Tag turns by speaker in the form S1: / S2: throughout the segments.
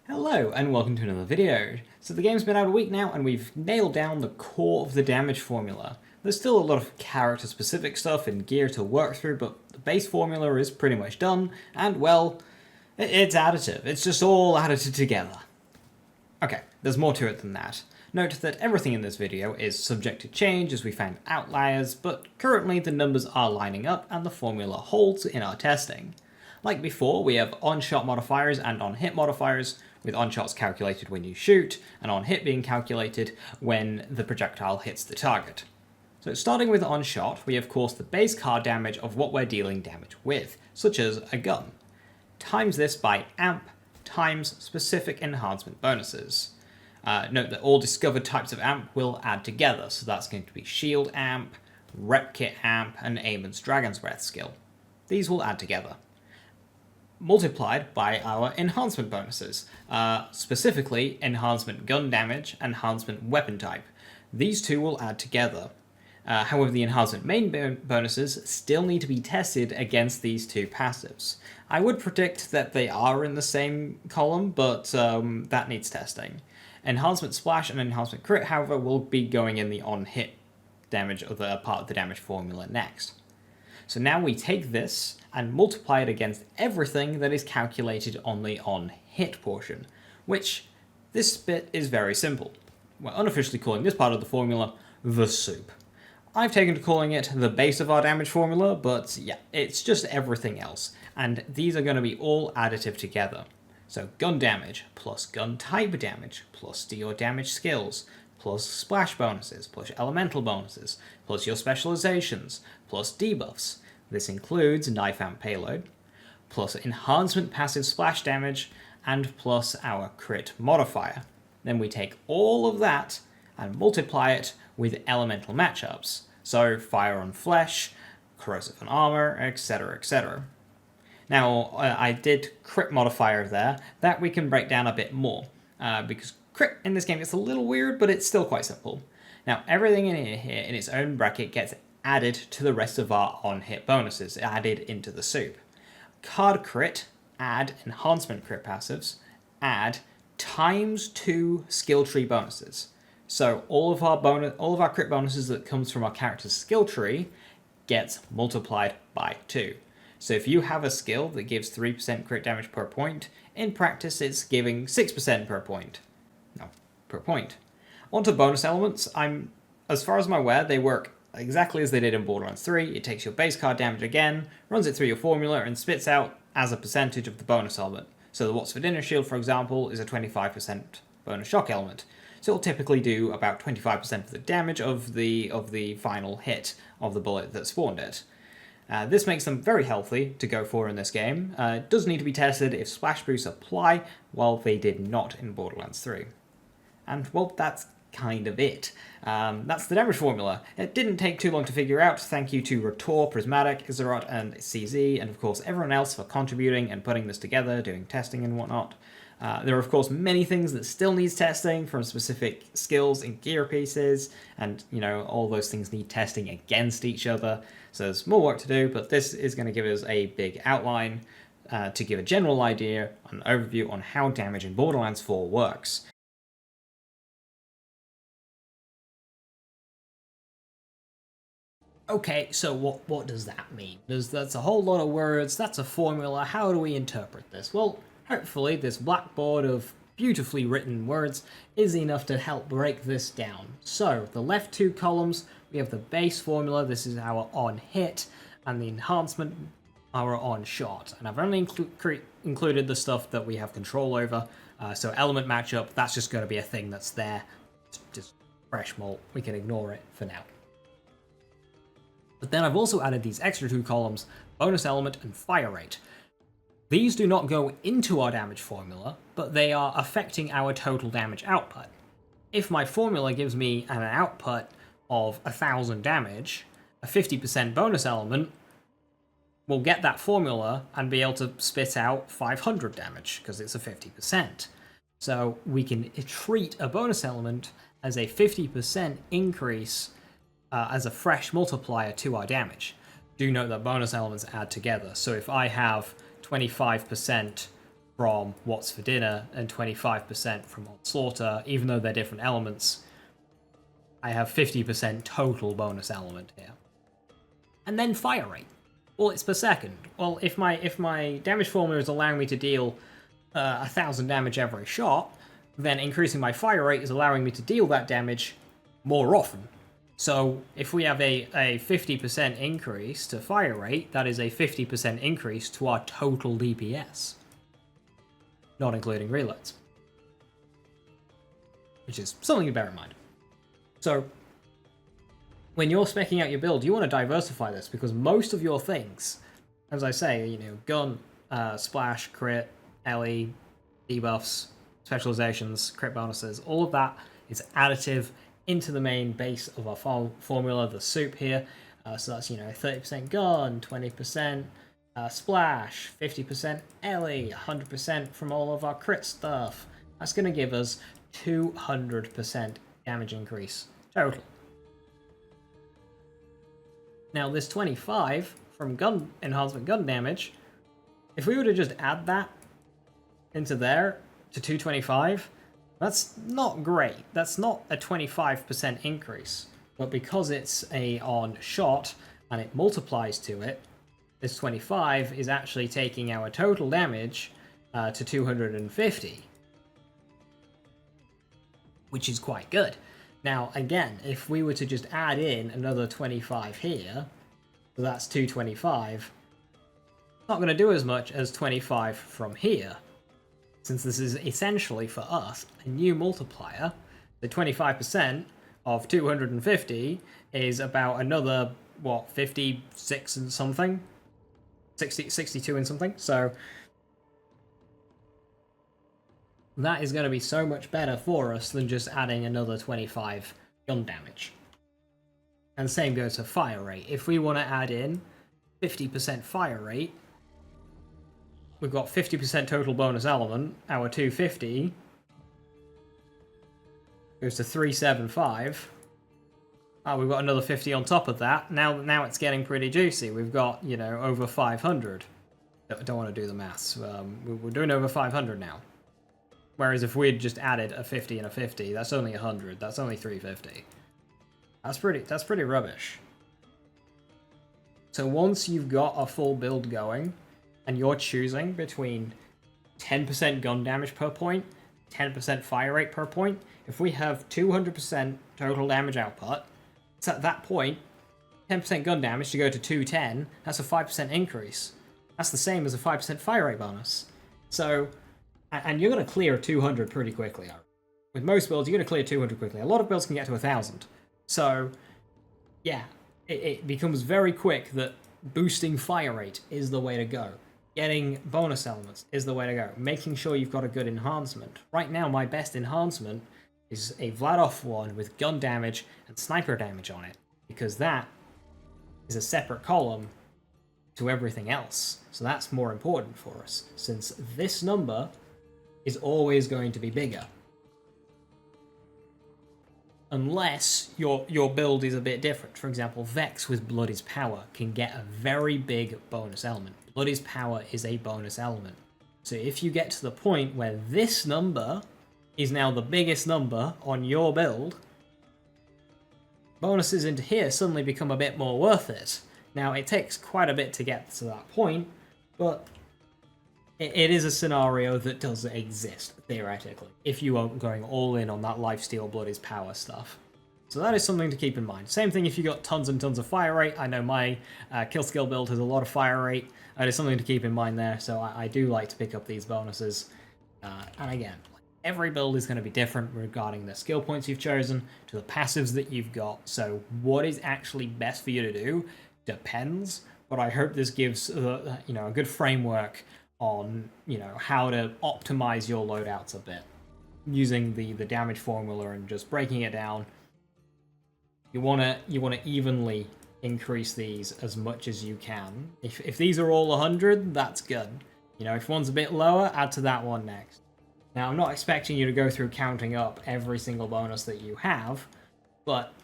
S1: Hello and welcome to another video. So the game's been out a week now and we've nailed down the core of the damage formula. There's still a lot of character specific stuff and gear to work through, but the base formula is pretty much done, and well, it's additive. It's just all additive together. Okay, there's more to it than that. Note that everything in this video is subject to change as we find outliers, but currently the numbers are lining up and the formula holds in our testing. Like before, we have on-shot modifiers and on-hit modifiers, with on-shots calculated when you shoot, and on-hit being calculated when the projectile hits the target. So starting with on-shot, we have of course the base card damage of what we're dealing damage with, such as a gun. Times this by amp times specific enhancement bonuses. Note that all discovered types of amp will add together, so that's going to be shield amp, rep kit amp, and Eamon's Dragon's Breath skill. These will add together. Multiplied by our enhancement bonuses, specifically enhancement gun damage, enhancement weapon type. These two will add together. However, the enhancement main bonuses still need to be tested against these two passives. I would predict that they are in the same column, but that needs testing. Enhancement splash and enhancement crit, however, will be going in the on-hit damage of the part of the damage formula next. So now we take this and multiply it against everything that is calculated on the on-hit portion, which this bit is very simple. We're unofficially calling this part of the formula the soup. I've taken to calling it the base of our damage formula, but yeah, it's just everything else, and these are going to be all additive together. So gun damage, plus gun type damage, plus your damage skills, plus splash bonuses, plus elemental bonuses, plus your specializations, plus debuffs. This includes knife and payload, plus enhancement passive splash damage, and plus our crit modifier. Then we take all of that and multiply it with elemental matchups, so fire on flesh, corrosive on armor, etc, etc. Now, I did crit modifier there, that we can break down a bit more, because crit in this game is a little weird, but it's still quite simple. Now, everything in here in its own bracket gets added to the rest of our on-hit bonuses, added into the soup. Card crit, add enhancement crit passives, add times 2 skill tree bonuses. So all of our crit bonuses that comes from our character's skill tree gets multiplied by 2. So if you have a skill that gives 3% crit damage per point, in practice it's giving 6% per point. No, per point. Onto bonus elements, as far as I'm aware, they work exactly as they did in Borderlands 3. It takes your base card damage again, runs it through your formula, and spits out as a percentage of the bonus element. So the What's for Dinner shield, for example, is a 25% bonus shock element. So it'll typically do about 25% of the damage of the final hit of the bullet that spawned it. This makes them very healthy to go for in this game. It does need to be tested if splash boosts apply, while they did not in Borderlands 3. And well, that's kind of it. That's the damage formula. It didn't take too long to figure out. Thank you to Ratore, Prismatic, Iserrot, and CZ, and of course everyone else for contributing and putting this together, doing testing and whatnot. There are of course many things that still needs testing, from specific skills and gear pieces, and all those things need testing against each other, so there's more work to do, but this is going to give us a big outline to give a general idea, an overview on how damage in Borderlands 4 works. Okay, so what does that mean? That's a whole lot of words, that's a formula, how do we interpret this? Well, hopefully this blackboard of beautifully written words is enough to help break this down. So, the left two columns, we have the base formula, this is our on-hit, and the enhancement, our on-shot. And I've only included the stuff that we have control over, so element matchup, that's just going to be a thing that's there. It's just fresh malt, we can ignore it for now. But then I've also added these extra two columns, bonus element and fire rate. These do not go into our damage formula, but they are affecting our total damage output. If my formula gives me an output of 1000 damage, a 50% bonus element will get that formula and be able to spit out 500 damage, because it's a 50%. So we can treat a bonus element as a 50% increase as a fresh multiplier to our damage. Do note that bonus elements add together, so if I have 25% from What's for Dinner and 25% from Onslaughter, even though they're different elements. I have 50% total bonus element here. And then fire rate. Well, it's per second. Well, if my damage formula is allowing me to deal 1,000 damage every shot, then increasing my fire rate is allowing me to deal that damage more often. So if we have a 50% increase to fire rate, that is a 50% increase to our total DPS. Not including reloads. Which is something to bear in mind. So, when you're speccing out your build, you want to diversify this, because most of your things, as I say, you know, gun, splash, crit, LE, debuffs, specializations, crit bonuses, all of that is additive into the main base of our formula, the soup here. So that's, you know, 30% gun, 20% splash, 50% LE, 100% from all of our crit stuff. That's going to give us 200% damage increase total. Now this 25 from gun enhancement gun damage, if we were to just add that into there to 225, that's not great. That's not a 25% increase. But because it's a on shot and it multiplies to it, this 25 is actually taking our total damage to 250. Which is quite good. Now, again, if we were to just add in another 25 here, so that's 225, it's not going to do as much as 25 from here. Since this is essentially, for us, a new multiplier, the 25% of 250 is about another, what, 56 and something? 62 and something? So that is going to be so much better for us than just adding another 25 gun damage. And the same goes for fire rate. If we want to add in 50% fire rate, we've got 50% total bonus element, our 250 goes to 375. Oh, we've got another 50 on top of that. Now it's getting pretty juicy. We've got, you know, over 500. Don't want to do the maths. We're doing over 500 now. Whereas if we had just added a 50 and a 50, that's only 100. That's only 350. That's pretty rubbish. So once you've got a full build going, and you're choosing between 10% gun damage per point, 10% fire rate per point, if we have 200% total damage output, it's at that point, 10% gun damage to go to 210, that's a 5% increase. That's the same as a 5% fire rate bonus. So, and you're going to clear 200 pretty quickly. With most builds, you're going to clear 200 quickly. A lot of builds can get to 1,000. So, yeah, it becomes very quick that boosting fire rate is the way to go. Getting bonus elements is the way to go. Making sure you've got a good enhancement. Right now, my best enhancement is a Vladoff one with gun damage and sniper damage on it, because that is a separate column to everything else. So that's more important for us, since this number is always going to be bigger. Unless your build is a bit different. For example, Vex with Bloody's Power can get a very big bonus element. Bloody's Power is a bonus element. So if you get to the point where this number is now the biggest number on your build, bonuses into here suddenly become a bit more worth it. Now, it takes quite a bit to get to that point, but it is a scenario that does exist, theoretically, if you are going all in on that lifesteal Bloody's Power stuff. So that is something to keep in mind. Same thing if you got tons and tons of fire rate. I know my kill skill build has a lot of fire rate. That is something to keep in mind there, so I do like to pick up these bonuses. And again, every build is going to be different regarding the skill points you've chosen to the passives that you've got. So what is actually best for you to do depends, but I hope this gives a good framework on how to optimize your loadouts a bit using the damage formula and just breaking it down. You want to evenly increase these as much as you can. If these are all 100, that's good. If one's a bit lower, add to that one next. Now, I'm not expecting you to go through counting up every single bonus that you have, but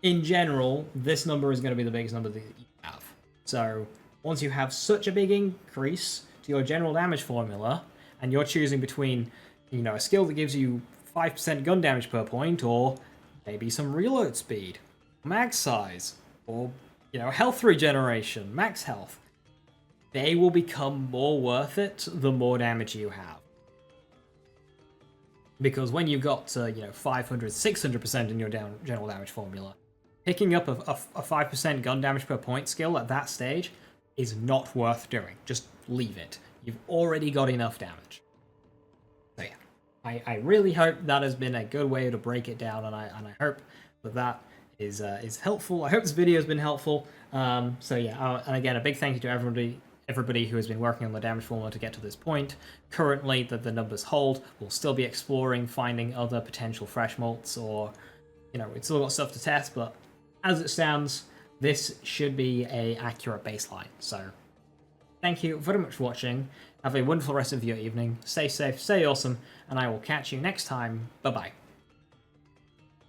S1: in general, this number is going to be the biggest number that you have. So once you have such a big increase to your general damage formula, and you're choosing between, you know, a skill that gives you 5% gun damage per point, or maybe some reload speed, mag size, or, you know, health regeneration, max health, they will become more worth it the more damage you have. Because when you've got, you know, 500, 600% in your general damage formula, picking up a 5% gun damage per point skill at that stage is not worth doing. Just leave it. You've already got enough damage. So yeah, I really hope that has been a good way to break it down, and I hope that is helpful. I hope this video has been helpful. So yeah, and again, a big thank you to everybody who has been working on the damage formula to get to this point. Currently, that the numbers hold. We'll still be exploring, finding other potential fresh malts, or, you know, it's still got stuff to test, but as it stands, this should be a accurate baseline. So thank you very much for watching. Have a wonderful rest of your evening. Stay safe, stay awesome, and I will catch you next time. Bye-bye.